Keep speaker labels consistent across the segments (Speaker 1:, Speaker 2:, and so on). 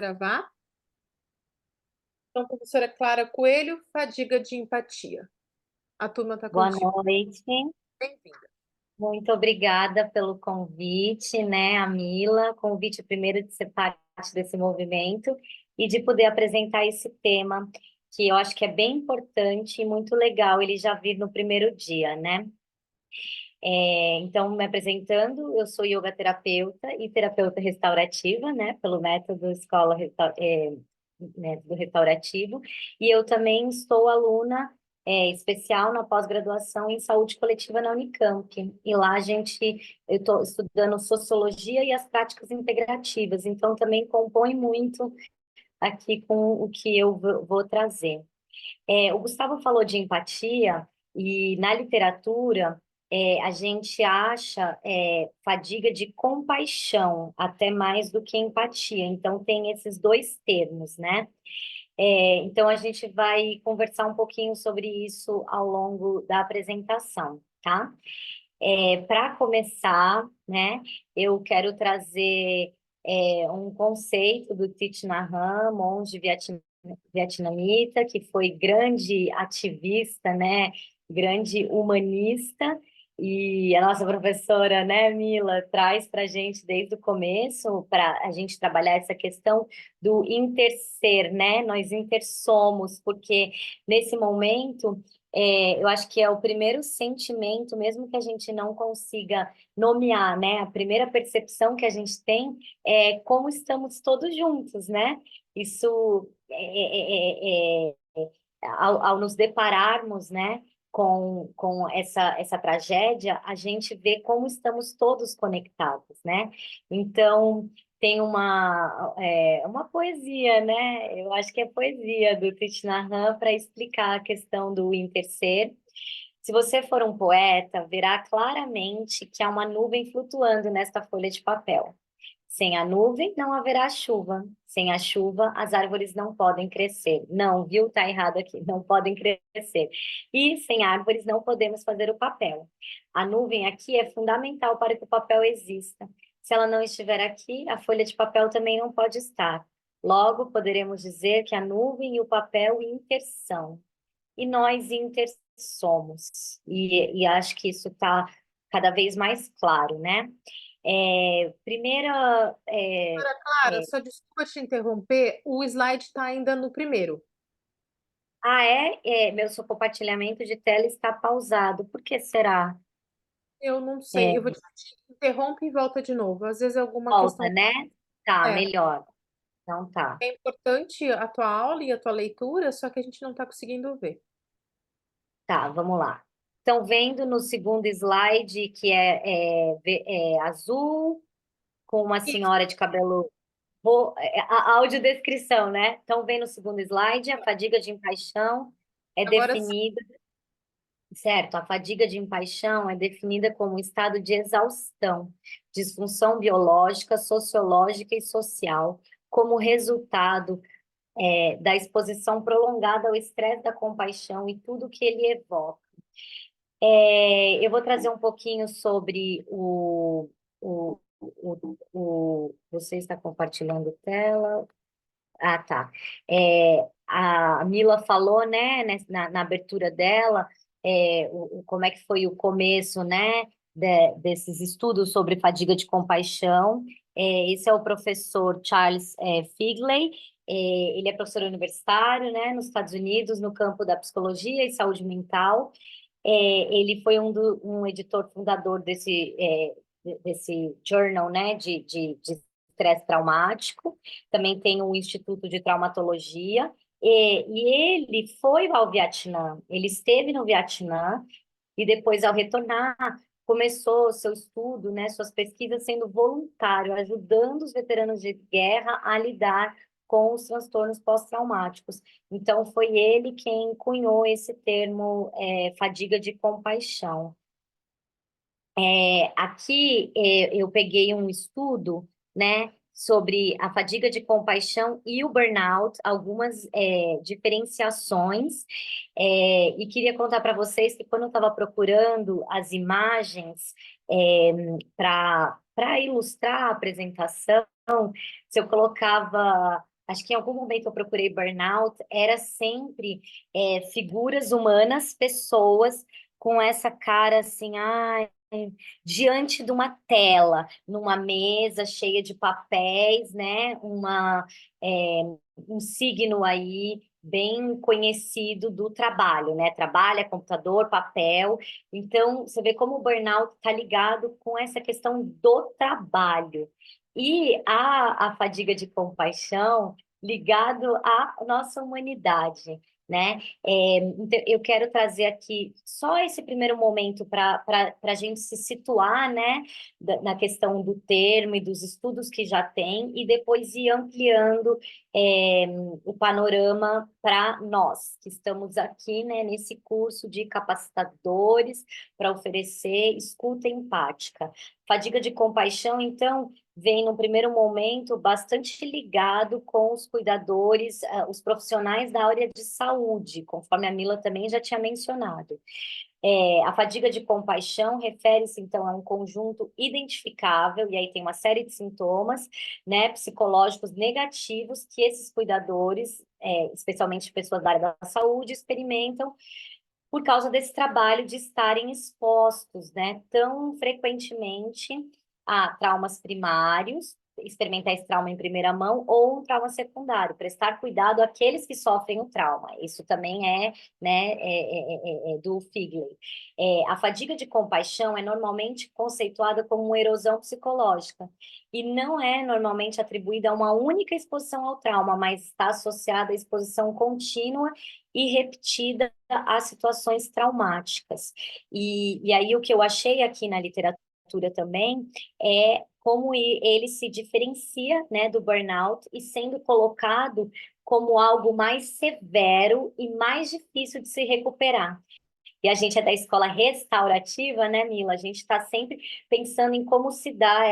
Speaker 1: Gravar. Então, professora Clara Coelho, fadiga de empatia. A turma está
Speaker 2: Boa
Speaker 1: contigo.
Speaker 2: noite,
Speaker 1: Bem-vinda.
Speaker 2: muito obrigada pelo convite, né, Amila? Convite primeiro de ser parte desse movimento e de poder apresentar esse tema, que eu acho que é bem importante e muito legal ele já vir no primeiro dia, né? Então, me apresentando, eu sou yoga terapeuta e terapeuta restaurativa, né, pelo método método restaurativo, e eu também sou aluna especial na pós-graduação em saúde coletiva na Unicamp, e lá eu estou estudando sociologia e as práticas integrativas, então também compõe muito aqui com o que eu vou trazer. O Gustavo falou de empatia, e na literatura a gente acha fadiga de compaixão, até mais do que empatia. Então, tem esses dois termos, né? Então, a gente vai conversar um pouquinho sobre isso ao longo da apresentação, tá? Para começar, né, eu quero trazer um conceito do Thich Nhat Hanh, monge vietnamita, que foi grande ativista, né, grande humanista, e a nossa professora, né, Mila, traz para a gente desde o começo, para a gente trabalhar essa questão do interser, né, nós intersomos, porque nesse momento eu acho que é o primeiro sentimento, mesmo que a gente não consiga nomear, né? A primeira percepção que a gente tem é como estamos todos juntos, né? Isso, ao nos depararmos, né, com essa tragédia, a gente vê como estamos todos conectados, né? Então, tem uma poesia, né? Eu acho que é poesia do Thich Nhat Hanh para explicar a questão do interser. Se você for um poeta, verá claramente que há uma nuvem flutuando nesta folha de papel. Sem a nuvem, não haverá chuva. Sem a chuva, as árvores não podem crescer. Não, viu? Tá errado aqui. Não podem crescer. E sem árvores, não podemos fazer o papel. A nuvem aqui é fundamental para que o papel exista. Se ela não estiver aqui, a folha de papel também não pode estar. Logo, poderemos dizer que a nuvem e o papel intersão. E nós intersomos. E acho que isso está cada vez mais claro, né? Primeira.
Speaker 1: Professora Clara, só desculpa te interromper, o slide está ainda no primeiro.
Speaker 2: Meu seu compartilhamento de tela está pausado. Por que será?
Speaker 1: Eu não sei, eu vou
Speaker 2: É,
Speaker 1: te interromper e volta de novo. Às vezes é alguma
Speaker 2: volta,
Speaker 1: questão.
Speaker 2: né? Tá,
Speaker 1: É,
Speaker 2: melhor. Então tá.
Speaker 1: é importante a tua aula e a tua leitura, só que a gente não está conseguindo ver.
Speaker 2: Tá, vamos lá. Estão vendo no segundo slide que é azul, com uma
Speaker 1: Isso.
Speaker 2: senhora de cabelo. A audiodescrição, né? Estão vendo o segundo slide? A fadiga de empaixão é
Speaker 1: Agora sim.
Speaker 2: definida. Certo, a fadiga de empaixão é definida como um estado de exaustão, disfunção biológica, sociológica e social, como resultado da exposição prolongada ao estresse da compaixão e tudo que ele evoca. Eu vou trazer um pouquinho sobre Você está compartilhando tela? Ah, tá. A Mila falou, né, na abertura dela, como é que foi o começo, né, desses estudos sobre fadiga de compaixão. Esse é o professor Charles Figley. Ele é professor universitário, né, nos Estados Unidos, no campo da psicologia e saúde mental. Ele foi um editor fundador desse journal, né, de estresse traumático. Também tem o Instituto de Traumatologia, e ele foi ao Vietnã, ele esteve no Vietnã, e depois, ao retornar, começou seu estudo, né, suas pesquisas sendo voluntário, ajudando os veteranos de guerra a lidar com os transtornos pós-traumáticos. Então, foi ele quem cunhou esse termo, fadiga de compaixão. Aqui eu peguei um estudo, né, sobre a fadiga de compaixão e o burnout, algumas diferenciações, e queria contar para vocês que quando eu estava procurando as imagens para ilustrar a apresentação, se eu colocava acho que em algum momento eu procurei burnout, era sempre figuras humanas, pessoas com essa cara assim, ai, diante de uma tela, numa mesa cheia de papéis, né? É, um signo aí bem conhecido do trabalho, né? Trabalho, é computador, papel. Então, você vê como o burnout está ligado com essa questão do trabalho. E a fadiga de compaixão ligado à nossa humanidade, né? Então, eu quero trazer aqui só esse primeiro momento para a gente se situar, né, na questão do termo e dos estudos que já tem, e depois ir ampliando é, o panorama para nós, que estamos aqui, né, nesse curso de capacitadores para oferecer escuta empática. Fadiga de compaixão, então, vem, no primeiro momento, bastante ligado com os cuidadores, os profissionais da área de saúde, conforme a Mila também já tinha mencionado. A fadiga de compaixão refere-se, então, a um conjunto identificável, e aí tem uma série de sintomas, né, psicológicos negativos que esses cuidadores, especialmente pessoas da área da saúde, experimentam por causa desse trabalho de estarem expostos, né, tão frequentemente a traumas primários, experimentar esse trauma em primeira mão, ou um trauma secundário, prestar cuidado àqueles que sofrem o trauma. Isso também né, do Figley. A fadiga de compaixão é normalmente conceituada como uma erosão psicológica, e não é normalmente atribuída a uma única exposição ao trauma, mas está associada à exposição contínua e repetida a situações traumáticas. E aí o que eu achei aqui na literatura também é como ele se diferencia, né, do burnout e sendo colocado como algo mais severo e mais difícil de se recuperar. E a gente é da escola restaurativa, né, Mila? A gente está sempre pensando em como se dá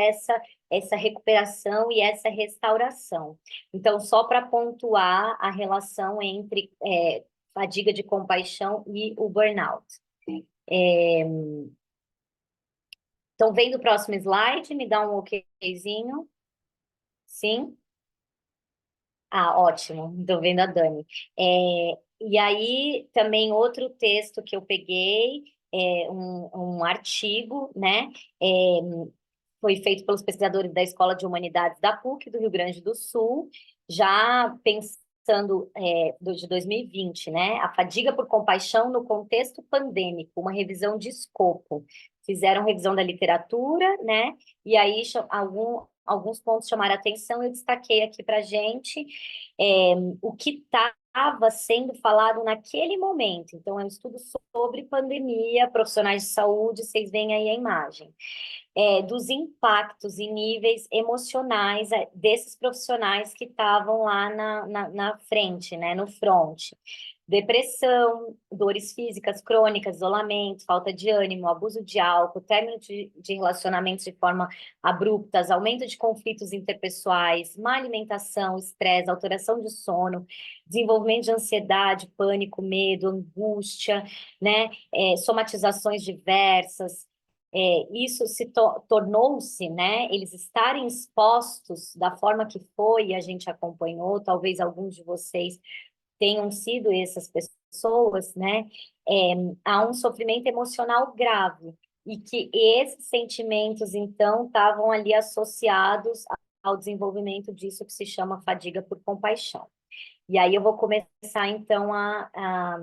Speaker 2: essa recuperação e essa restauração. Então, só para pontuar a relação entre fadiga de compaixão e o burnout. É, então, vem do próximo slide, me dá um okzinho. Sim? Ah, ótimo. Estou vendo a Dani. E aí, também outro texto que eu peguei, um artigo, né? Foi feito pelos pesquisadores da Escola de Humanidades da PUC, do Rio Grande do Sul, já pensando de 2020, né? A fadiga por compaixão no contexto pandêmico, uma revisão de escopo. Fizeram revisão da literatura, né? E aí alguns pontos chamaram a atenção, eu destaquei aqui para a gente o que estava sendo falado naquele momento. Então, é um estudo sobre pandemia, profissionais de saúde, vocês veem aí a imagem. Dos impactos e níveis emocionais desses profissionais que estavam lá na frente, né, no front. Depressão, dores físicas crônicas, isolamento, falta de ânimo, abuso de álcool, término de relacionamentos de forma abruptas, aumento de conflitos interpessoais, má alimentação, estresse, alteração de sono, desenvolvimento de ansiedade, pânico, medo, angústia, né, somatizações diversas. Isso tornou-se, né, eles estarem expostos da forma que foi, a gente acompanhou, talvez alguns de vocês tenham sido essas pessoas, né, há um sofrimento emocional grave, e que esses sentimentos, então, estavam ali associados ao desenvolvimento disso que se chama fadiga por compaixão. E aí eu vou começar, então, a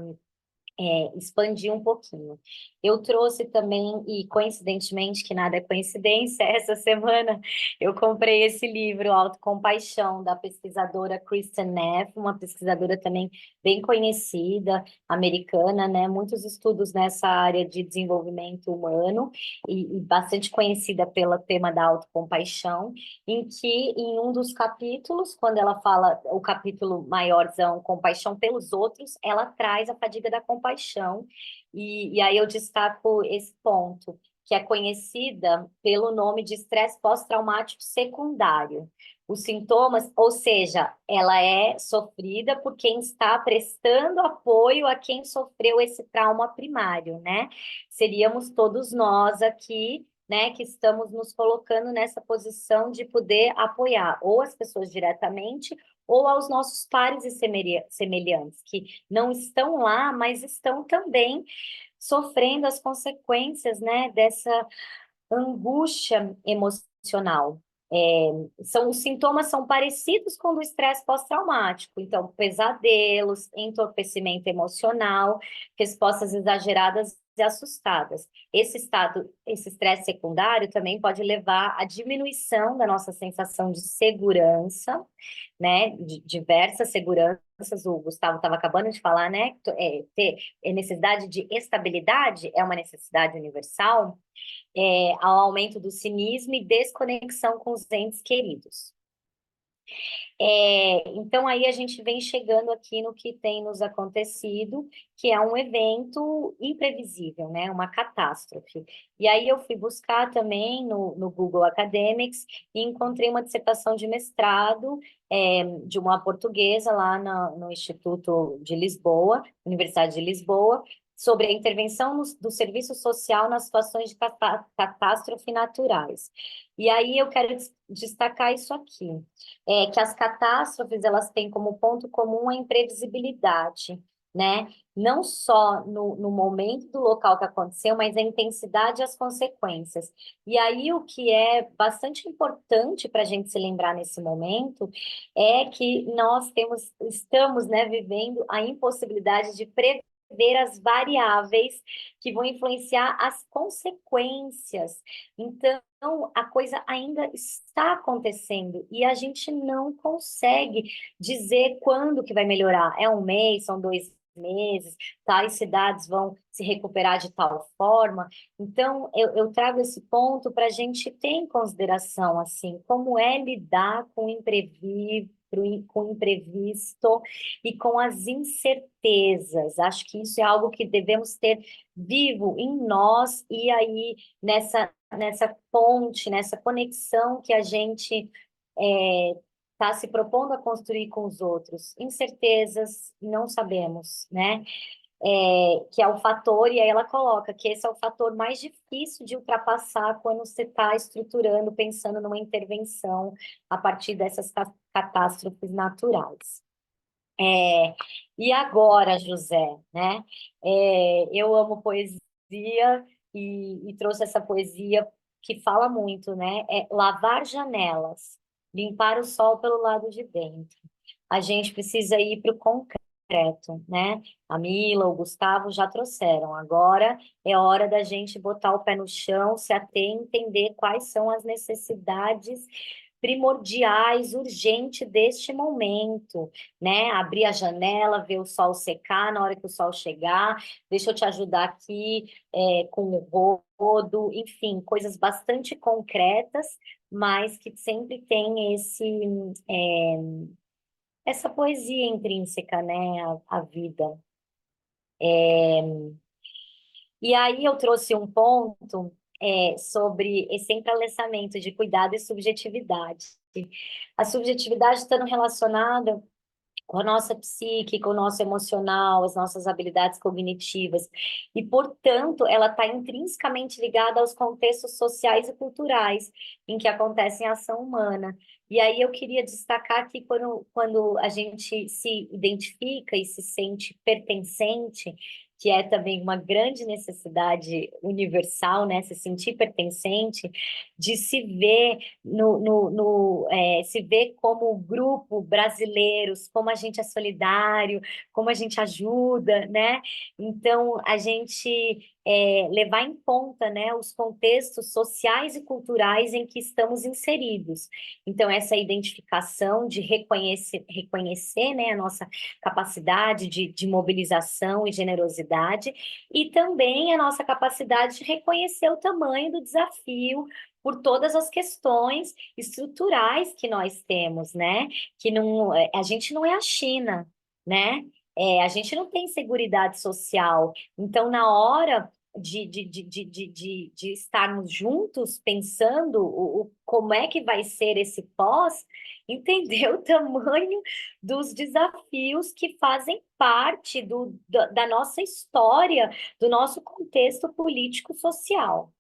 Speaker 2: expandir um pouquinho. Eu trouxe também, e coincidentemente, que nada é coincidência, essa semana eu comprei esse livro, Autocompaixão, da pesquisadora Kristen Neff, uma pesquisadora também bem conhecida, americana, né? Muitos estudos nessa área de desenvolvimento humano e bastante conhecida pelo tema da autocompaixão, em que em um dos capítulos, quando ela fala o capítulo maiorzão, Compaixão pelos Outros, ela traz a fadiga da compaixão, e aí eu destaco esse ponto, que é conhecida pelo nome de estresse pós-traumático secundário. Os sintomas, ou seja, ela é sofrida por quem está prestando apoio a quem sofreu esse trauma primário, né? Seríamos todos nós aqui, né, que estamos nos colocando nessa posição de poder apoiar ou as pessoas diretamente ou aos nossos pares e semelhantes, que não estão lá, mas estão também sofrendo as consequências, né, dessa angústia emocional. Os sintomas são parecidos com o do estresse pós-traumático, então, pesadelos, entorpecimento emocional, respostas exageradas e assustadas. Esse estresse secundário também pode levar à diminuição da nossa sensação de segurança, né? De diversas seguranças, o Gustavo estava acabando de falar, né? Ter necessidade de estabilidade é uma necessidade universal, ao aumento do cinismo e desconexão com os entes queridos. Então, aí a gente vem chegando aqui no que tem nos acontecido, que é um evento imprevisível, né? Uma catástrofe. E aí eu fui buscar também no Google Academics e encontrei uma dissertação de mestrado de uma portuguesa lá no Instituto de Lisboa, Universidade de Lisboa, sobre a intervenção do serviço social nas situações de catástrofe naturais. E aí eu quero destacar isso aqui, que as catástrofes, elas têm como ponto comum a imprevisibilidade, né? Não só no momento do local que aconteceu, mas a intensidade e as consequências. E aí o que é bastante importante para a gente se lembrar nesse momento é que nós estamos, né, vivendo a impossibilidade de prever as variáveis que vão influenciar as consequências. Então, a coisa ainda está acontecendo e a gente não consegue dizer quando que vai melhorar. É um mês, são 2 meses, tais cidades vão se recuperar de tal forma. Então, eu trago esse ponto para a gente ter em consideração, assim, como é lidar com o imprevisto e com as incertezas. Acho que isso é algo que devemos ter vivo em nós e aí nessa ponte, nessa conexão que a gente está se propondo a construir com os outros. Incertezas, não sabemos, né? Que é o fator, e aí ela coloca que esse é o fator mais difícil de ultrapassar quando você está estruturando, pensando numa intervenção a partir dessas catástrofes naturais. E agora, José, né? Eu amo poesia e trouxe essa poesia que fala muito, né? Lavar janelas, limpar o sol pelo lado de dentro. A gente precisa ir para o concreto, né? A Mila, o Gustavo já trouxeram. Agora é hora da gente botar o pé no chão, se ater, entender quais são as necessidades primordiais, urgentes deste momento, né? Abrir a janela, ver o sol secar na hora que o sol chegar. Deixa eu te ajudar aqui com o rodo, enfim, coisas bastante concretas, mas que sempre tem essa poesia intrínseca, né, à vida. E aí eu trouxe um ponto sobre esse entrelaçamento de cuidado e subjetividade. A subjetividade estando relacionada com a nossa psique, com o nosso emocional, as nossas habilidades cognitivas. E, portanto, ela está intrinsecamente ligada aos contextos sociais e culturais em que acontece a ação humana. E aí eu queria destacar que quando a gente se identifica e se sente pertencente, que é também uma grande necessidade universal, né? Se sentir pertencente, de se ver se ver como grupo brasileiros, como a gente é solidário, como a gente ajuda, né? Então, a gente levar em conta, né, os contextos sociais e culturais em que estamos inseridos. Então, essa identificação de reconhecer, né, a nossa capacidade de mobilização e generosidade, e também a nossa capacidade de reconhecer o tamanho do desafio por todas as questões estruturais que nós temos, né? Que não, a gente não é a China, né? A gente não tem seguridade social. Então, na hora de estarmos juntos pensando como é que vai ser esse pós, entender o tamanho dos desafios que fazem parte da nossa história, do nosso contexto político-social.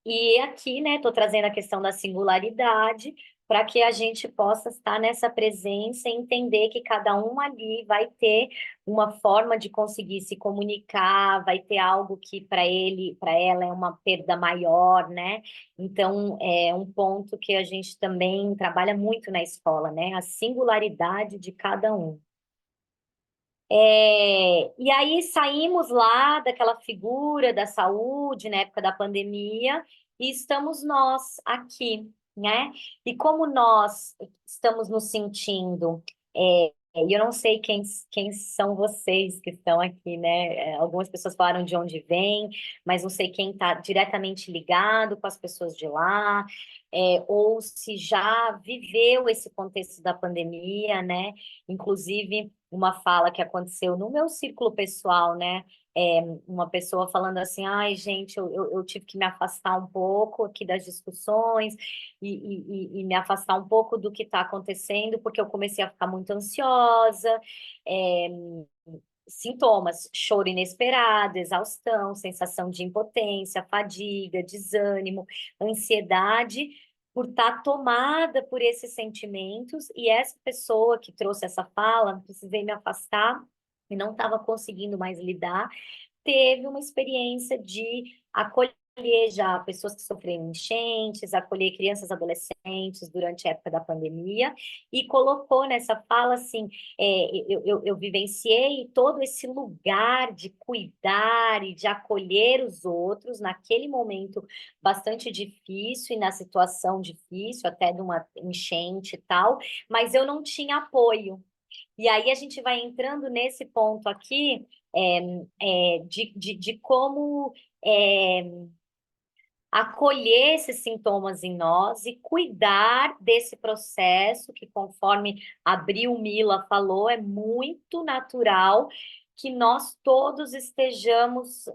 Speaker 2: E aqui, né, estou trazendo a questão da singularidade, para que a gente possa estar nessa presença e entender que cada um ali vai ter uma forma de conseguir se comunicar, vai ter algo que para ele, para ela é uma perda maior, né? Então, é um ponto que a gente também trabalha muito na escola, né? A singularidade de cada um. E aí saímos lá daquela figura da saúde na época da pandemia e estamos nós aqui, né? E como nós estamos nos sentindo, e eu não sei quem são vocês que estão aqui, né? Algumas pessoas falaram de onde vem, mas não sei quem está diretamente ligado com as pessoas de lá, ou se já viveu esse contexto da pandemia, né? Inclusive uma fala que aconteceu no meu círculo pessoal, né? Uma pessoa falando assim, ai, gente, eu tive que me afastar um pouco aqui das discussões e me afastar um pouco do que está acontecendo, porque eu comecei a ficar muito ansiosa, é, sintomas, choro inesperado, exaustão, sensação de impotência, fadiga, desânimo, ansiedade, por estar tomada por esses sentimentos, e essa pessoa que trouxe essa fala, precisei me afastar e não estava conseguindo mais lidar, teve uma experiência de acolher já pessoas que sofreram enchentes, acolher crianças e adolescentes durante a época da pandemia, e colocou nessa fala assim, eu vivenciei todo esse lugar de cuidar e de acolher os outros naquele momento bastante difícil e na situação difícil, até de uma enchente e tal, mas eu não tinha apoio. E aí a gente vai entrando nesse ponto aqui de como acolher esses sintomas em nós e cuidar desse processo que, conforme a Abril Mila falou, é muito natural que nós todos estejamos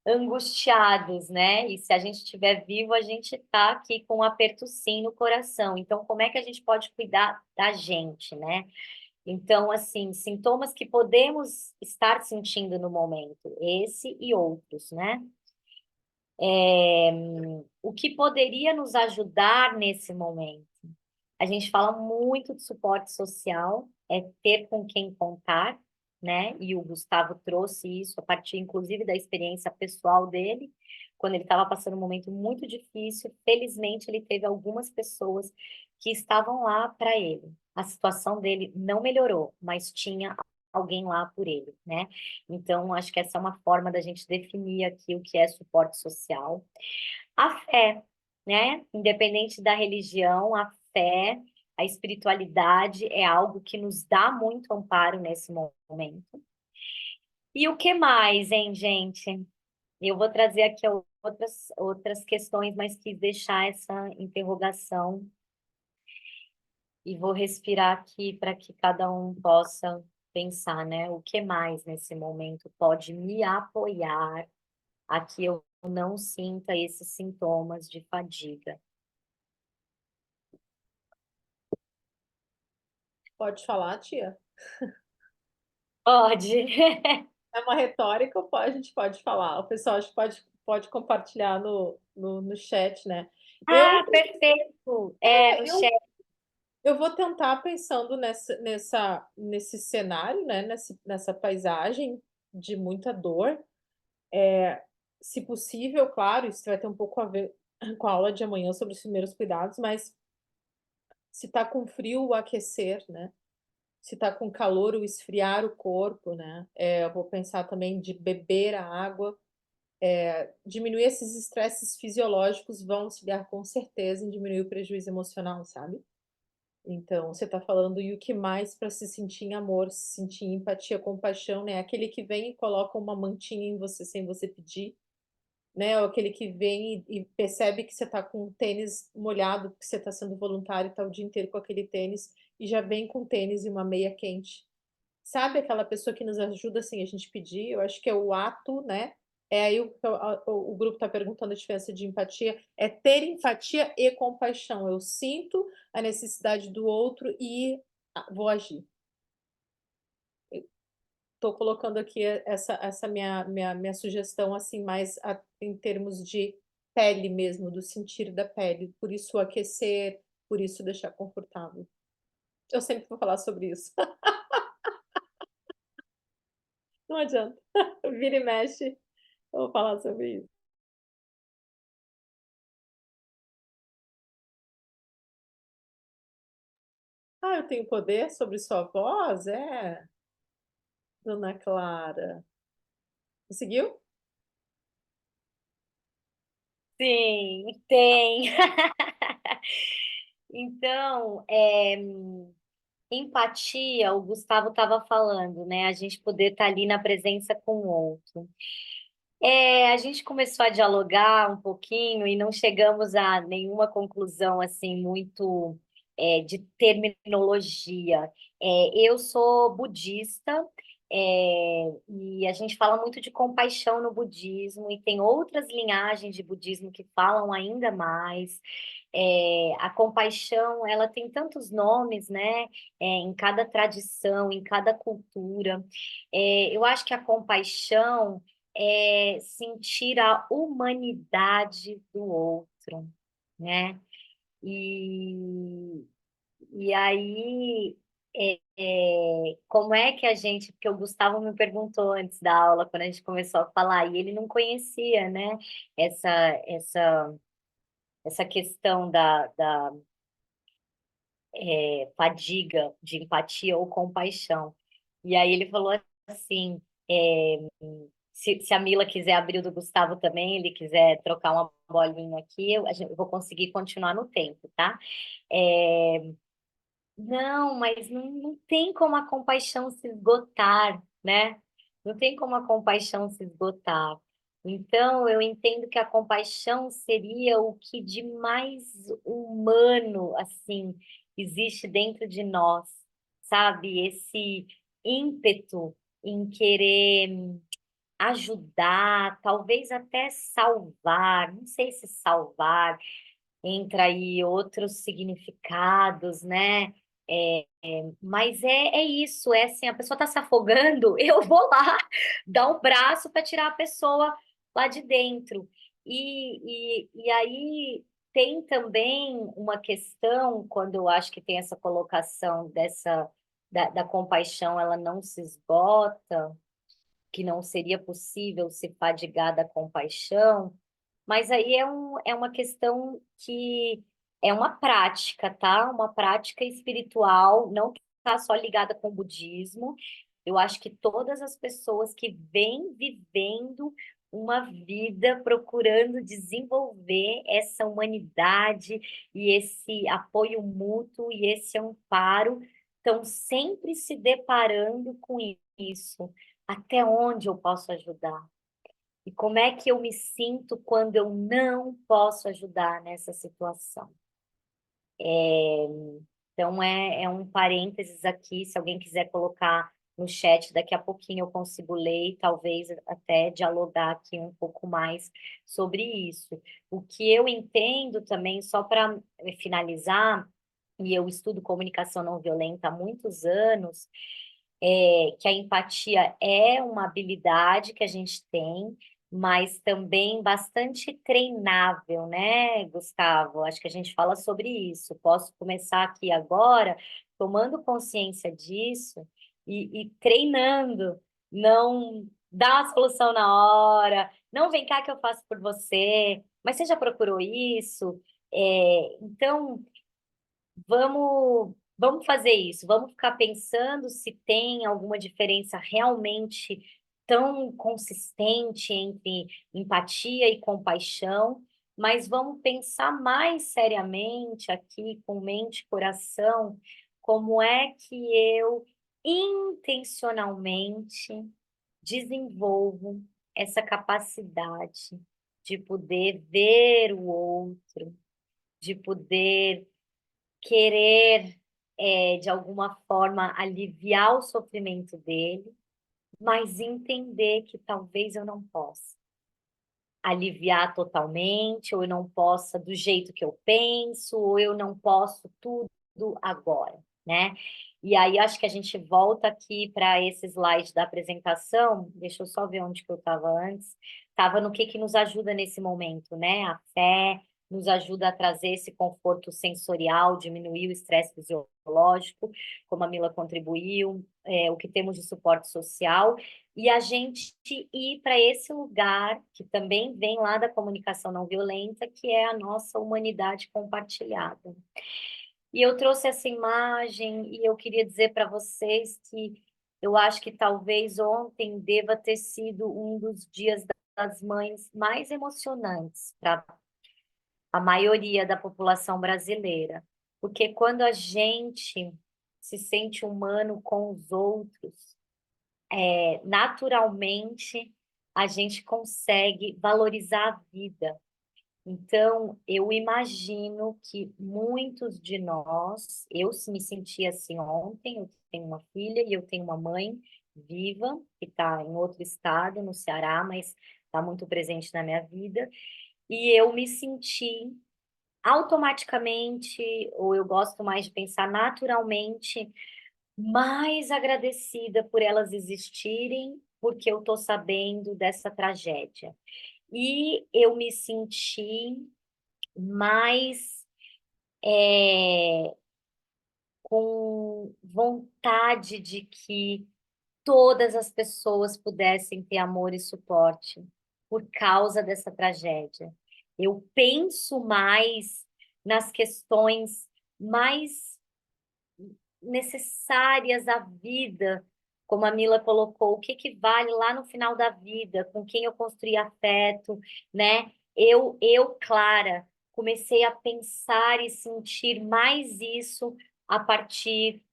Speaker 2: angustiados, né? E se a gente estiver vivo, a gente está aqui com um aperto sim no coração. Então, como é que a gente pode cuidar da gente, né? Então, assim, sintomas que podemos estar sentindo no momento, esse e outros, né? O que poderia nos ajudar nesse momento? A gente fala muito de suporte social, é ter com quem contar, né? E o Gustavo trouxe isso a partir, inclusive, da experiência pessoal dele, quando ele estava passando um momento muito difícil. Felizmente, ele teve algumas pessoas que estavam lá para ele. A situação dele não melhorou, mas tinha alguém lá por ele, né? Então, acho que essa é uma forma da gente definir aqui o que é suporte social. A fé, né? Independente da religião, a fé, a espiritualidade é algo que nos dá muito amparo nesse momento. E o que mais, hein, gente? Eu vou trazer aqui outras questões, mas quis deixar essa interrogação e vou respirar aqui para que cada um possa pensar, né? O que mais nesse momento pode me apoiar a que eu não sinta esses sintomas de fadiga?
Speaker 1: Pode falar, tia?
Speaker 2: Pode.
Speaker 1: É uma retórica ou a gente pode falar? O pessoal acho que pode compartilhar no chat, né? Eu,
Speaker 2: Ah, perfeito. No
Speaker 1: é, eu,
Speaker 2: chat.
Speaker 1: eu vou tentar pensando nesse cenário, né? Nessa paisagem de muita dor. Se possível, claro, isso vai ter um pouco a ver com a aula de amanhã sobre os primeiros cuidados, mas se tá com frio, o aquecer, né? Se tá com calor, o esfriar o corpo, né? Eu vou pensar também de beber a água. Diminuir esses estresses fisiológicos vão auxiliar com certeza em diminuir o prejuízo emocional, sabe? Então, você tá falando, e o que mais para se sentir em amor, se sentir em empatia, compaixão, né? Aquele que vem e coloca uma mantinha em você sem você pedir, né? Ou aquele que vem e percebe que você tá com um tênis molhado, porque você tá sendo voluntário e tá o dia inteiro com aquele tênis, e já vem com tênis e uma meia quente. Sabe aquela pessoa que nos ajuda sem a gente pedir? Eu acho que é o ato, né? É aí o grupo está perguntando a diferença de empatia. É ter empatia e compaixão. Eu sinto a necessidade do outro e vou agir. Estou colocando aqui essa minha sugestão, assim, mais em termos de pele mesmo, do sentir da pele. Por isso, o aquecer, por isso deixar confortável. Eu sempre vou falar sobre isso. Não adianta. Vira e mexe, eu vou falar sobre isso. "Ah, eu tenho poder sobre sua voz?" É, dona Clara. Conseguiu?
Speaker 2: Sim, tem. Então, empatia, o Gustavo estava falando, né? A gente poder estar ali na presença com o outro. A gente começou a dialogar um pouquinho e não chegamos a nenhuma conclusão assim muito de terminologia. Eu sou budista, e a gente fala muito de compaixão no budismo e tem outras linhagens de budismo que falam ainda mais. A compaixão, ela tem tantos nomes, né? Em cada tradição, em cada cultura. Eu acho que a compaixão é sentir a humanidade do outro, né? E, e aí, como é que a gente, porque o Gustavo me perguntou antes da aula, quando a gente começou a falar, e ele não conhecia, né, essa, essa, essa questão da fadiga de empatia ou compaixão. E aí ele falou assim, se a Mila quiser abrir o do Gustavo também, ele quiser trocar uma bolinha aqui, eu vou conseguir continuar no tempo, tá? É, não, mas não tem como a compaixão se esgotar, né? Não tem como a compaixão se esgotar. Então, eu entendo que a compaixão seria o que de mais humano, assim, existe dentro de nós, sabe? Esse ímpeto em querer ajudar, talvez até salvar, não sei se salvar, entra aí outros significados, né? Mas é isso, é assim, a pessoa está se afogando, eu vou lá dar o braço para tirar a pessoa lá de dentro. E aí tem também uma questão, quando eu acho que tem essa colocação da compaixão, ela não se esgota, que não seria possível se fadigar da compaixão, mas aí é uma questão que é uma prática, tá? Uma prática espiritual, não está só ligada com o budismo. Eu acho que todas as pessoas que vêm vivendo uma vida procurando desenvolver essa humanidade e esse apoio mútuo e esse amparo estão sempre se deparando com isso. Até onde eu posso ajudar? E como é que eu me sinto quando eu não posso ajudar nessa situação? Então, é um parênteses aqui, se alguém quiser colocar no chat, daqui a pouquinho eu consigo ler e talvez até dialogar aqui um pouco mais sobre isso. O que eu entendo também, só para finalizar, e eu estudo comunicação não violenta há muitos anos, que a empatia é uma habilidade que a gente tem, mas também bastante treinável, né, Gustavo? Acho que a gente fala sobre isso. Posso começar aqui agora, tomando consciência disso e treinando, não dar a solução na hora, não vem cá que eu faço por você, mas você já procurou isso? Então, vamos fazer isso, vamos ficar pensando se tem alguma diferença realmente tão consistente entre empatia e compaixão, mas vamos pensar mais seriamente aqui, com mente e coração, como é que eu intencionalmente desenvolvo essa capacidade de poder ver o outro, de poder querer, de alguma forma, aliviar o sofrimento dele, mas entender que talvez eu não possa aliviar totalmente, ou eu não possa do jeito que eu penso, ou eu não posso tudo agora, né? E aí acho que a gente volta aqui para esse slide da apresentação. Deixa eu só ver onde que eu estava antes. Estava no que nos ajuda nesse momento, né? A fé, nos ajuda a trazer esse conforto sensorial, diminuir o estresse fisiológico, como a Mila contribuiu, o que temos de suporte social, e a gente ir para esse lugar que também vem lá da comunicação não violenta, que é a nossa humanidade compartilhada. E eu trouxe essa imagem e eu queria dizer para vocês que eu acho que talvez ontem deva ter sido um dos dias das mães mais emocionantes para a maioria da população brasileira. Porque quando a gente se sente humano com os outros, naturalmente a gente consegue valorizar a vida. Então, eu imagino que muitos de nós, eu me senti assim ontem, eu tenho uma filha e eu tenho uma mãe viva, que está em outro estado, no Ceará, mas está muito presente na minha vida, e eu me senti automaticamente, ou eu gosto mais de pensar naturalmente, mais agradecida por elas existirem, porque eu estou sabendo dessa tragédia. E eu me senti mais com vontade de que todas as pessoas pudessem ter amor e suporte por causa dessa tragédia. Eu penso mais nas questões mais necessárias à vida, como a Mila colocou, o que que vale lá no final da vida, com quem eu construí afeto, né? Clara, comecei a pensar e sentir mais isso a partir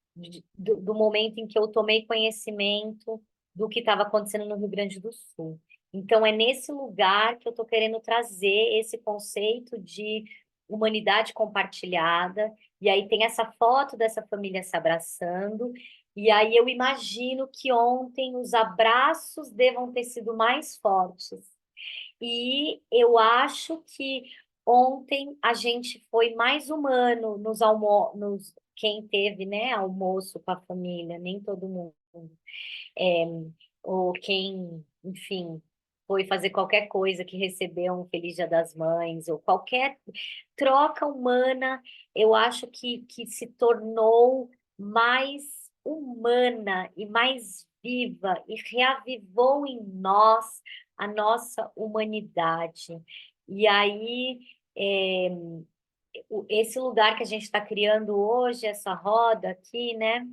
Speaker 2: do momento em que eu tomei conhecimento do que estava acontecendo no Rio Grande do Sul. Então, é nesse lugar que eu estou querendo trazer esse conceito de humanidade compartilhada, e aí tem essa foto dessa família se abraçando, e aí eu imagino que ontem os abraços devam ter sido mais fortes. E eu acho que ontem a gente foi mais humano quem teve, né, almoço com a família, nem todo mundo. Ou quem, enfim, foi fazer qualquer coisa que recebeu um Feliz Dia das Mães, ou qualquer troca humana, eu acho que se tornou mais humana e mais viva e reavivou em nós a nossa humanidade. E aí, esse lugar que a gente está criando hoje, essa roda aqui, né?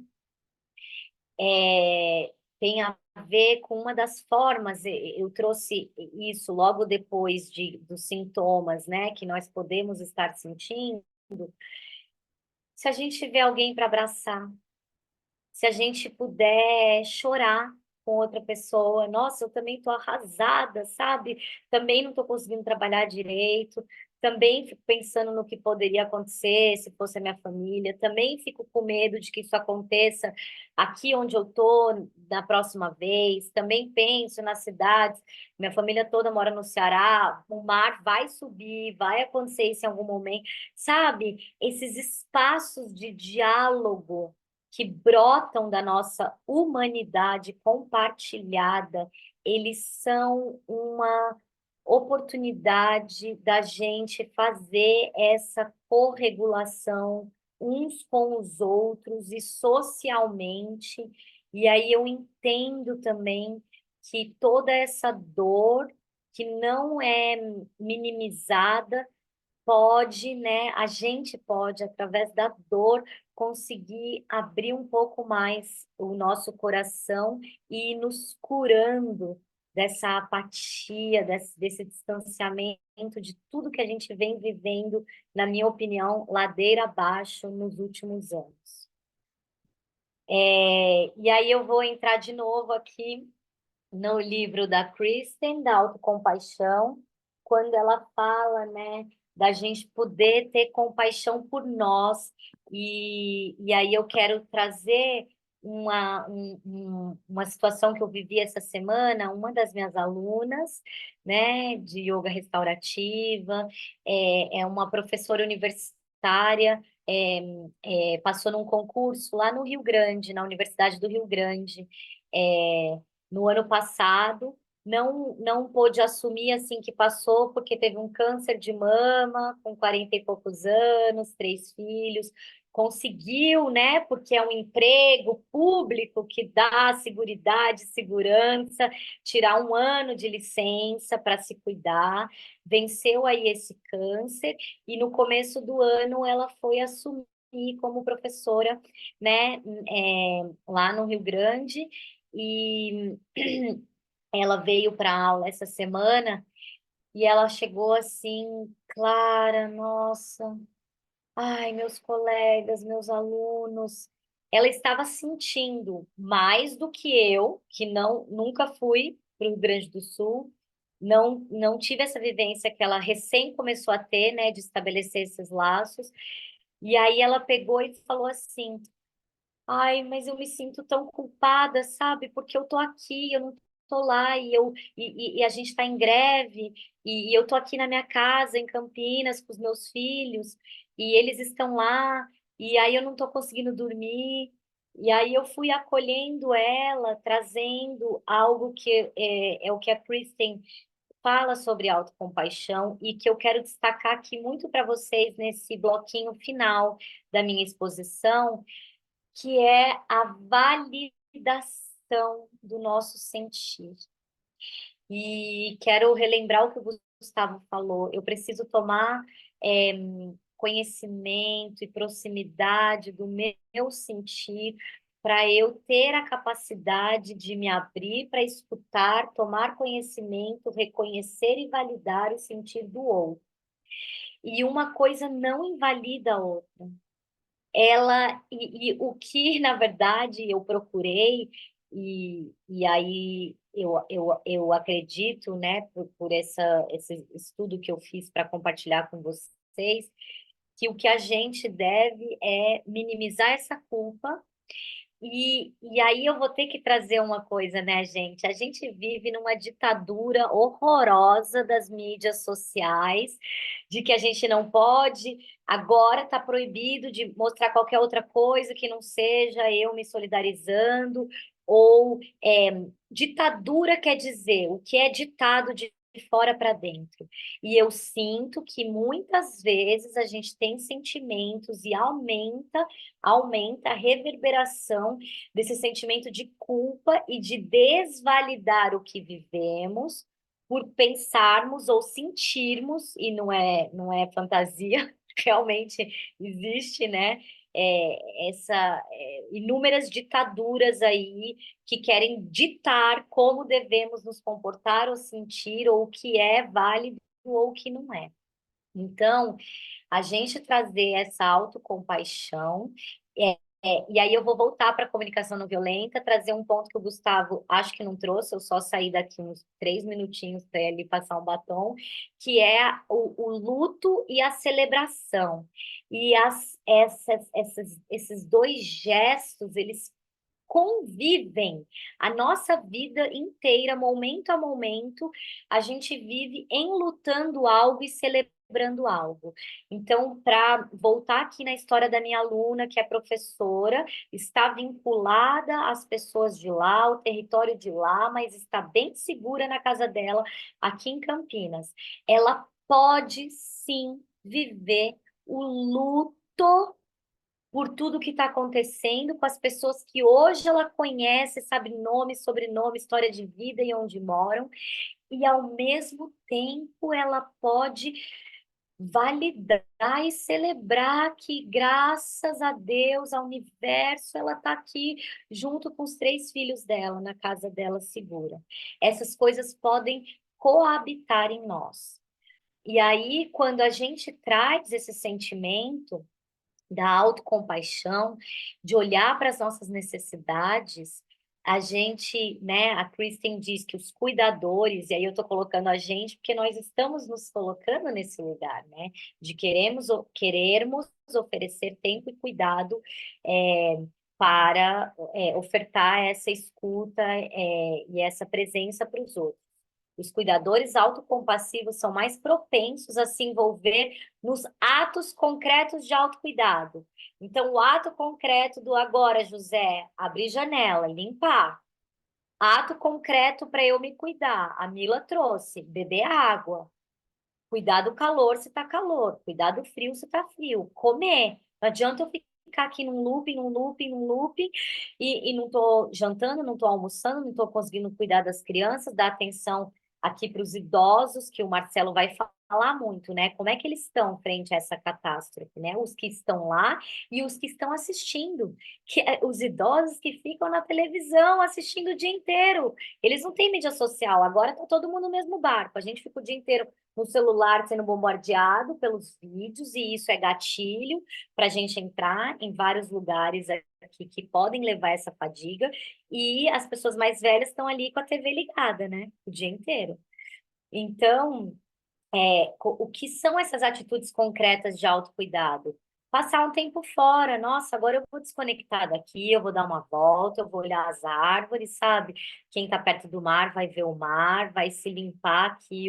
Speaker 2: Tem a ver com uma das formas, eu trouxe isso logo depois dos sintomas, né, que nós podemos estar sentindo. Se a gente tiver alguém para abraçar, se a gente puder chorar com outra pessoa, nossa, eu também estou arrasada, sabe? Também não estou conseguindo trabalhar direito, também fico pensando no que poderia acontecer se fosse a minha família, também fico com medo de que isso aconteça aqui onde eu estou na próxima vez, também penso nas cidades, minha família toda mora no Ceará, o mar vai subir, vai acontecer isso em algum momento, sabe? Esses espaços de diálogo que brotam da nossa humanidade compartilhada, eles são uma oportunidade da gente fazer essa corregulação uns com os outros e socialmente. E aí eu entendo também que toda essa dor que não é minimizada pode, né? A gente pode, através da dor, conseguir abrir um pouco mais o nosso coração e ir nos curando dessa apatia, desse distanciamento de tudo que a gente vem vivendo, na minha opinião, ladeira abaixo nos últimos anos. E aí eu vou entrar de novo aqui no livro da Kristen, da autocompaixão, quando ela fala, né, da gente poder ter compaixão por nós. E aí eu quero trazer uma situação que eu vivi essa semana, uma das minhas alunas, né, de yoga restaurativa, é uma professora universitária, passou num concurso lá no Rio Grande, na Universidade do Rio Grande, no ano passado, não pôde assumir assim que passou, porque teve um câncer de mama com 40 e poucos anos, 3 filhos. Conseguiu, né? Porque é um emprego público que dá seguridade, segurança, tirar um ano de licença para se cuidar. Venceu aí esse câncer e no começo do ano ela foi assumir como professora, né? Lá no Rio Grande e ela veio para aula essa semana e ela chegou assim, Clara, nossa, ai, meus colegas, meus alunos. Ela estava sentindo mais do que eu, que não nunca fui para o Rio Grande do Sul, não tive essa vivência que ela recém começou a ter, né, de estabelecer esses laços. E aí ela pegou e falou assim: ai, mas eu me sinto tão culpada, sabe? Porque eu tô aqui, eu não tô lá, e a gente está em greve, e eu tô aqui na minha casa, em Campinas, com os meus filhos, e eles estão lá, e aí eu não tô conseguindo dormir. E aí eu fui acolhendo ela, trazendo algo que é o que a Kristen fala sobre autocompaixão e que eu quero destacar aqui muito para vocês nesse bloquinho final da minha exposição, que é a validação do nosso sentir. E quero relembrar o que o Gustavo falou. Eu preciso tomar é, conhecimento e proximidade do meu sentir para eu ter a capacidade de me abrir para escutar, tomar conhecimento, reconhecer e validar o sentir do outro. E uma coisa não invalida a outra. E o que, na verdade, eu procurei, e aí eu acredito, né, por esse estudo que eu fiz para compartilhar com vocês, que o que a gente deve é minimizar essa culpa e aí eu vou ter que trazer uma coisa, né, gente? A gente vive numa ditadura horrorosa das mídias sociais, de que a gente não pode, agora está proibido de mostrar qualquer outra coisa que não seja eu me solidarizando, ou ditadura quer dizer o que é ditado de fora para dentro. E eu sinto que muitas vezes a gente tem sentimentos e aumenta a reverberação desse sentimento de culpa e de desvalidar o que vivemos por pensarmos ou sentirmos, e não é fantasia, realmente existe, né? Inúmeras ditaduras aí que querem ditar como devemos nos comportar ou sentir, ou o que é válido ou o que não é. Então, a gente trazer essa autocompaixão, e aí eu vou voltar para a comunicação não violenta, trazer um ponto que o Gustavo acho que não trouxe, eu só saí daqui uns 3 minutinhos para ele passar um batom, que é o luto e a celebração. E esses dois gestos, eles convivem a nossa vida inteira, momento a momento, a gente vive enlutando algo e celebrando algo. Então, para voltar aqui na história da minha aluna, que é professora, está vinculada às pessoas de lá, ao território de lá, mas está bem segura na casa dela, aqui em Campinas. Ela pode sim viver o luto por tudo que está acontecendo com as pessoas que hoje ela conhece, sabe nome, sobrenome, história de vida e onde moram, e ao mesmo tempo ela pode validar e celebrar que, graças a Deus, ao universo, ela está aqui junto com os 3 filhos dela, na casa dela segura. Essas coisas podem coabitar em nós. E aí, quando a gente traz esse sentimento da autocompaixão, de olhar para as nossas necessidades, a gente, né, a Kristen diz que os cuidadores, e aí eu estou colocando a gente, porque nós estamos nos colocando nesse lugar, né, de querermos oferecer tempo e cuidado para ofertar essa escuta e essa presença para os outros. Os cuidadores autocompassivos são mais propensos a se envolver nos atos concretos de autocuidado. Então, o ato concreto do agora, José, abrir janela, limpar. Ato concreto para eu me cuidar. A Mila trouxe, beber água, cuidar do calor se tá calor, cuidar do frio se tá frio, comer. Não adianta eu ficar aqui num looping, num looping, num looping, e não tô jantando, não tô almoçando, não tô conseguindo cuidar das crianças, dar atenção aqui para os idosos, que o Marcelo vai falar muito, né? Como é que eles estão frente a essa catástrofe, né? Os que estão lá e os que estão assistindo, os idosos que ficam na televisão assistindo o dia inteiro. Eles não têm mídia social, agora tá todo mundo no mesmo barco. A gente fica o dia inteiro no celular sendo bombardeado pelos vídeos, e isso é gatilho para a gente entrar em vários lugares aqui que podem levar essa fadiga, e as pessoas mais velhas estão ali com a TV ligada, né? O dia inteiro. Então, o que são essas atitudes concretas de autocuidado? Passar um tempo fora, nossa, agora eu vou desconectar daqui, eu vou dar uma volta, eu vou olhar as árvores, sabe? Quem está perto do mar vai ver o mar, vai se limpar aqui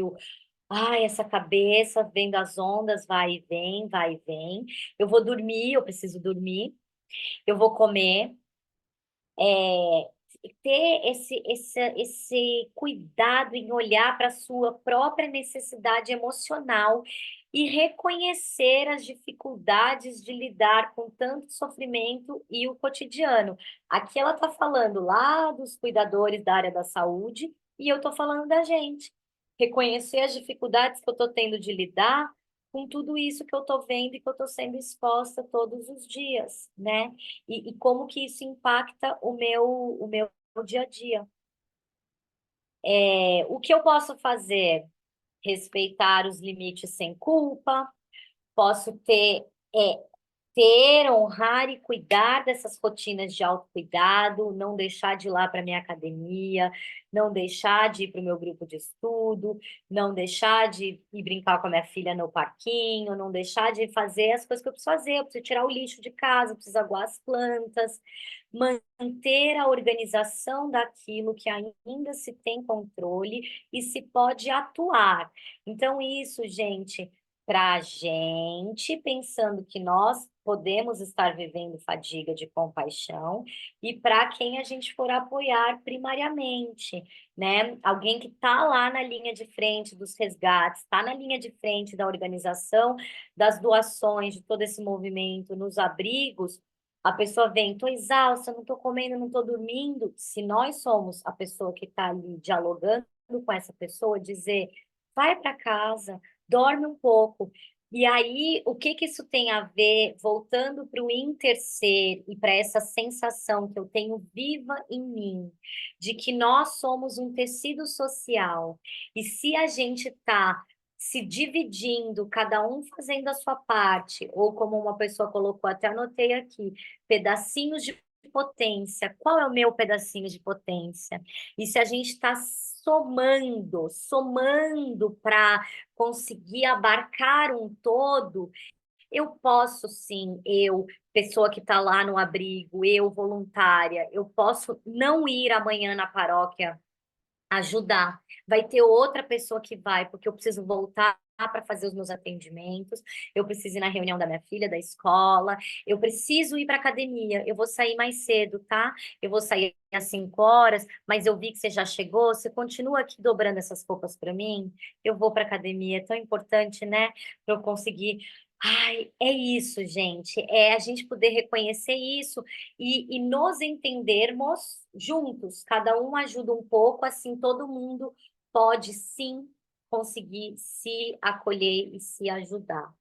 Speaker 2: ai, essa cabeça vendo as ondas, vai e vem, vai e vem. Eu vou dormir, eu preciso dormir. Eu vou comer. Ter esse cuidado em olhar para a sua própria necessidade emocional e reconhecer as dificuldades de lidar com tanto sofrimento e o cotidiano. Aqui ela está falando lá dos cuidadores da área da saúde e eu estou falando da gente. Reconhecer as dificuldades que eu estou tendo de lidar com tudo isso que eu estou vendo e que eu estou sendo exposta todos os dias, né? E como que isso impacta o meu dia a dia. O que eu posso fazer? Respeitar os limites sem culpa, posso honrar e cuidar dessas rotinas de autocuidado, não deixar de ir lá para minha academia, não deixar de ir para o meu grupo de estudo, não deixar de ir brincar com a minha filha no parquinho, não deixar de fazer as coisas que eu preciso fazer, eu preciso tirar o lixo de casa, eu preciso aguar as plantas, manter a organização daquilo que ainda se tem controle e se pode atuar. Então, isso, gente, para a gente, pensando que nós podemos estar vivendo fadiga de compaixão, e para quem a gente for apoiar primariamente, né? Alguém que está lá na linha de frente dos resgates, está na linha de frente da organização das doações, de todo esse movimento nos abrigos, a pessoa vem, estou exausta, não estou comendo, não estou dormindo. Se nós somos a pessoa que está ali dialogando com essa pessoa, dizer, vai para casa, dorme um pouco. E aí, o que que isso tem a ver, voltando para o interser e para essa sensação que eu tenho viva em mim, de que nós somos um tecido social, e se a gente está se dividindo, cada um fazendo a sua parte, ou como uma pessoa colocou, até anotei aqui, pedacinhos de potência. Qual é o meu pedacinho de potência? E se a gente está somando para conseguir abarcar um todo, eu posso sim, pessoa que está lá no abrigo, eu voluntária, eu posso não ir amanhã na paróquia ajudar. Vai ter outra pessoa que vai, porque eu preciso voltar para fazer os meus atendimentos, eu preciso ir na reunião da minha filha, da escola, eu preciso ir para academia, eu vou sair mais cedo, tá? Eu vou sair às 5 horas, mas eu vi que você já chegou, você continua aqui dobrando essas roupas para mim? Eu vou para academia, é tão importante, né? Para eu conseguir. Ai, é isso, gente. É a gente poder reconhecer isso e nos entendermos juntos. Cada um ajuda um pouco, assim todo mundo pode sim conseguir se acolher e se ajudar.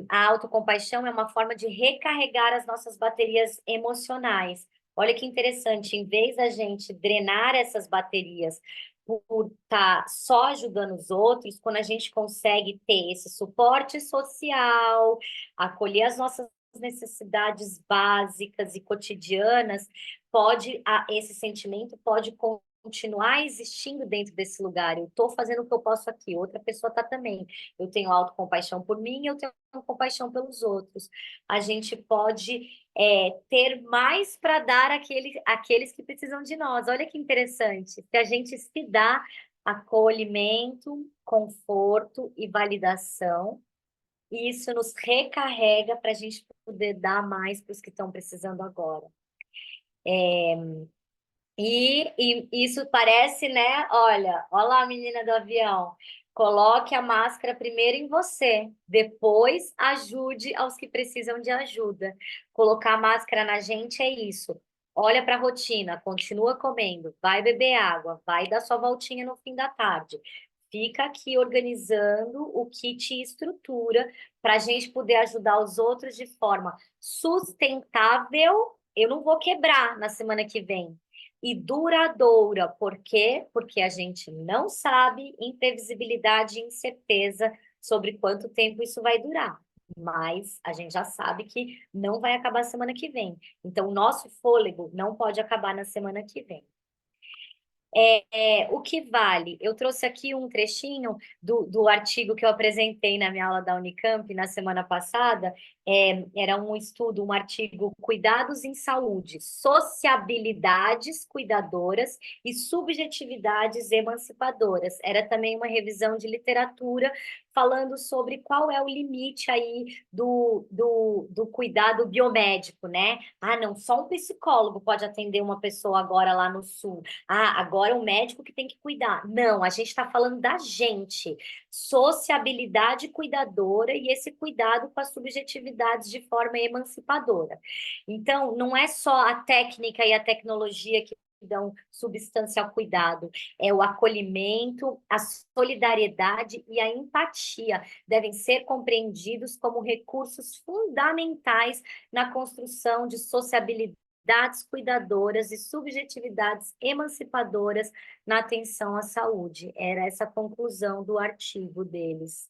Speaker 2: A autocompaixão é uma forma de recarregar as nossas baterias emocionais. Olha que interessante, em vez da gente drenar essas baterias por estar só ajudando os outros, quando a gente consegue ter esse suporte social, acolher as nossas necessidades básicas e cotidianas, esse sentimento pode continuar existindo dentro desse lugar. Eu estou fazendo o que eu posso aqui, outra pessoa está também. Eu tenho autocompaixão por mim, eu tenho compaixão pelos outros. A gente pode ter mais para dar àqueles que precisam de nós. Olha que interessante. Se a gente se dá acolhimento, conforto e validação, isso nos recarrega para a gente poder dar mais para os que estão precisando agora. E isso parece, né? Olha lá a menina do avião. Coloque a máscara primeiro em você, depois ajude aos que precisam de ajuda. Colocar a máscara na gente é isso. Olha para a rotina, continua comendo, vai beber água, vai dar sua voltinha no fim da tarde. Fica aqui organizando o que te estrutura para a gente poder ajudar os outros de forma sustentável. Eu não vou quebrar na semana que vem e duradoura. Por quê? Porque a gente não sabe imprevisibilidade e incerteza sobre quanto tempo isso vai durar. Mas a gente já sabe que não vai acabar semana que vem. Então, o nosso fôlego não pode acabar na semana que vem. O que vale? Eu trouxe aqui um trechinho do artigo que eu apresentei na minha aula da Unicamp na semana passada. Era um estudo, um artigo Cuidados em Saúde, Sociabilidades Cuidadoras e Subjetividades Emancipadoras. Era também uma revisão de literatura falando sobre qual é o limite aí do cuidado biomédico, né? Ah, não, só um psicólogo pode atender uma pessoa agora lá no Sul. Ah, agora é o médico que tem que cuidar. Não, a gente está falando da gente. Sociabilidade cuidadora e esse cuidado com as subjetividades de forma emancipadora. Então, não é só a técnica e a tecnologia que dão substância ao cuidado, é o acolhimento, a solidariedade e a empatia devem ser compreendidos como recursos fundamentais na construção de sociabilidades cuidadoras e subjetividades emancipadoras na atenção à saúde. Era essa a conclusão do artigo deles.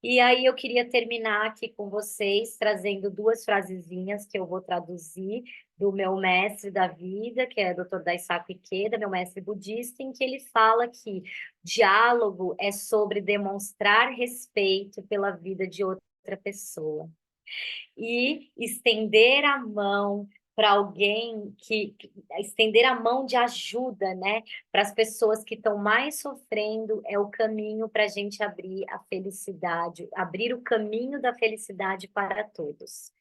Speaker 2: E aí eu queria terminar aqui com vocês, trazendo duas frasezinhas que eu vou traduzir do meu mestre da vida, que é o Dr. Daisaku Ikeda, meu mestre budista, em que ele fala que diálogo é sobre demonstrar respeito pela vida de outra pessoa e estender a mão para alguém que estender a mão de ajuda, né? Para as pessoas que estão mais sofrendo, é o caminho para a gente abrir a felicidade, abrir o caminho da felicidade para todos.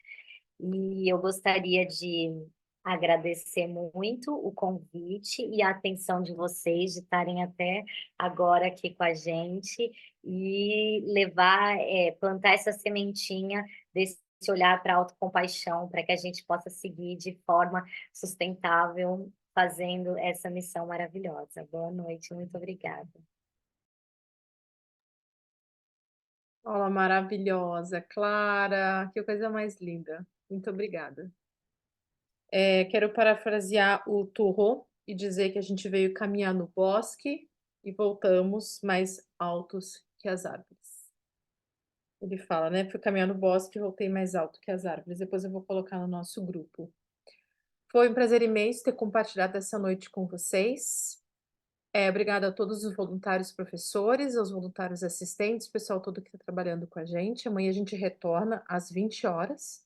Speaker 2: E eu gostaria de agradecer muito o convite e a atenção de vocês de estarem até agora aqui com a gente e levar, plantar essa sementinha desse olhar para a autocompaixão, para que a gente possa seguir de forma sustentável fazendo essa missão maravilhosa. Boa noite, muito obrigada.
Speaker 1: Olha, maravilhosa, Clara, que coisa mais linda. Muito obrigada. Quero parafrasear o Turro e dizer que a gente veio caminhar no bosque e voltamos mais altos que as árvores. Ele fala, né? Fui caminhar no bosque e voltei mais alto que as árvores. Depois eu vou colocar no nosso grupo. Foi um prazer imenso ter compartilhado essa noite com vocês. Obrigada a todos os voluntários professores, aos voluntários assistentes, o pessoal todo que está trabalhando com a gente. Amanhã a gente retorna às 20 horas.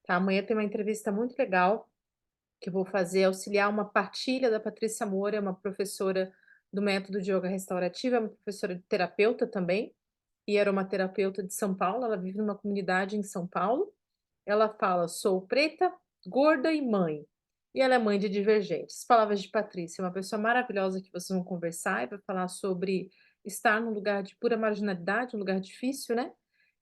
Speaker 1: Tá? Amanhã tem uma entrevista muito legal que eu vou fazer, auxiliar uma partilha da Patrícia Moura, é uma professora do método de yoga restaurativa, é uma professora de terapeuta também, e era uma terapeuta de São Paulo, ela vive numa comunidade em São Paulo. Ela fala, sou preta, gorda e mãe. E ela é mãe de divergentes. Palavras de Patrícia, uma pessoa maravilhosa que vocês vão conversar e vai falar sobre estar num lugar de pura marginalidade, um lugar difícil, né?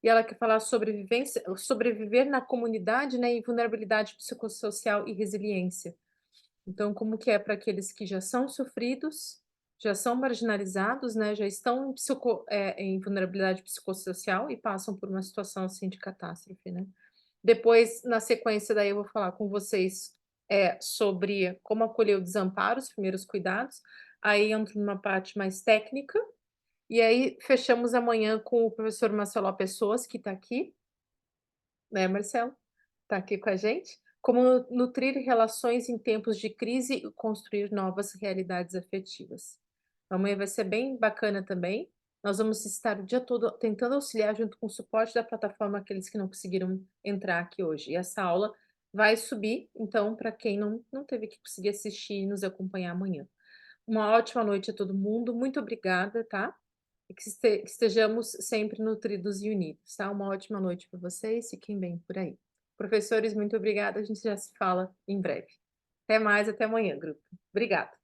Speaker 1: E ela quer falar sobre vivência, sobreviver na comunidade, né, e vulnerabilidade psicossocial e resiliência. Então, como que é para aqueles que já são sofridos, já são marginalizados, né, já estão em vulnerabilidade psicossocial e passam por uma situação assim de catástrofe, né? Depois, na sequência, daí eu vou falar com vocês sobre como acolher o desamparo, os primeiros cuidados. Aí entro numa parte mais técnica. E aí fechamos amanhã com o professor Marcelo Pessoas, que está aqui, né, Marcelo? Está aqui com a gente. Como nutrir relações em tempos de crise e construir novas realidades afetivas. Amanhã vai ser bem bacana também. Nós vamos estar o dia todo tentando auxiliar junto com o suporte da plataforma aqueles que não conseguiram entrar aqui hoje. E essa aula vai subir, então, para quem não teve que conseguir assistir e nos acompanhar amanhã. Uma ótima noite a todo mundo. Muito obrigada, tá? E que estejamos sempre nutridos e unidos, tá? Uma ótima noite para vocês. Fiquem bem por aí. Professores, muito obrigada. A gente já se fala em breve. Até mais, até amanhã, grupo. Obrigada.